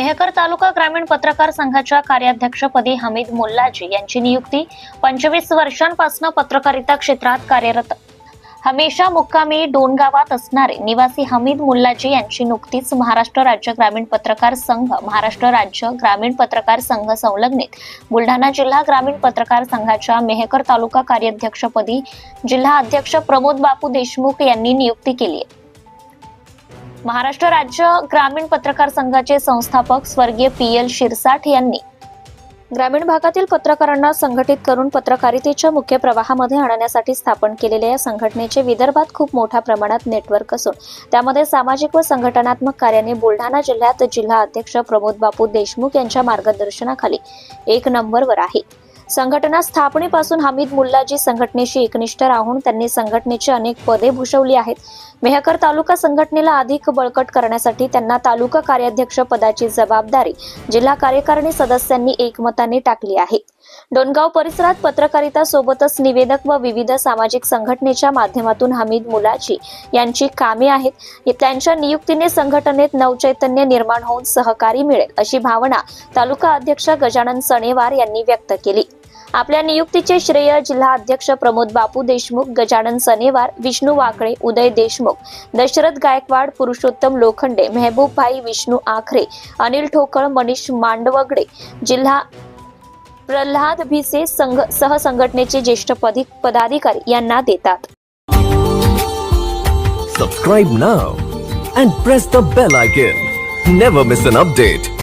मेहकर तालुका ग्रामीण पत्रकार संघाच्या कार्याध्यक्षपदी हमीद मुल्लाजी यांची नियुक्ती। 25 वर्षांपासून पत्रकारिता क्षेत्रात कार्यरत हमेशा मुक्कामी डोणगावात असणारे निवासी हमीद मुल्लाजी यांची नुकतीच महाराष्ट्र राज्य ग्रामीण पत्रकार संघ, महाराष्ट्र राज्य ग्रामीण पत्रकार संघ संलग्नित बुलढाणा जिल्हा ग्रामीण पत्रकार संघाच्या मेहकर तालुका कार्याध्यक्षपदी जिल्हा अध्यक्ष प्रमोद बापू देशमुख यांनी नियुक्ती केली आहे। महाराष्ट्र राज्य ग्रामीण पत्रकार संघाचे संस्थापक स्वर्गीय PL शिरसाठ यांनी ग्रामीण भागातील पत्रकारांना संघटित करून पत्रकारितेच्या मुख्य प्रवाहामध्ये आणण्यासाठी स्थापन केलेल्या या संघटनेचे विदर्भात खूप मोठ्या प्रमाणात नेटवर्क असून त्यामध्ये सामाजिक व संघटनात्मक कार्याने बुलढाणा जिल्ह्यात जिल्हा अध्यक्ष प्रमोद बापू देशमुख यांच्या मार्गदर्शनाखाली 1 नंबरवर आहे। संघटना स्थापनेपासून हमीद मुल्लाजी संघटनेशी एकनिष्ठ राहून त्यांनी संघटनेची अनेक पदे भूषवली आहेत। मेहकर तालुका संघटनेला अधिक बळकट करण्यासाठी त्यांना तालुका कार्याध्यक्ष पदाची जबाबदारी जिल्हा कार्यकारिणी सदस्यांनी एकमताने टाकली आहे। डोणगाव परिसरात पत्रकारिता सोबतच निवेदक व विविध सामाजिक संघटनेच्या माध्यमातून हमीद मुल्लाजी यांची कामे आहेत। त्यांच्या नियुक्तीने संघटनेत नवचैतन्य निर्माण होऊन सहकारी मिळेल अशी भावना तालुका अध्यक्ष गजानन सणेवार यांनी व्यक्त केली। आपल्या नियुक्तीचे श्रेय जिल्हा अध्यक्ष प्रमोद बापू देशमुख, गजानन सणेवार, विष्णू वाकळे, उदय देशमुख, दशरथ गायकवाड, पुरुषोत्तम लोखंडे, मेहबूब भाई विष्णू आखरे, अनिल ठोकळ, मनीष मांडवगडे, जिल्हा प्रल्हाद भिसे सहसंघटनेचे ज्येष्ठ पदाधिकारी यांना देतात। Subscribe now and press the bell icon. Never miss an update.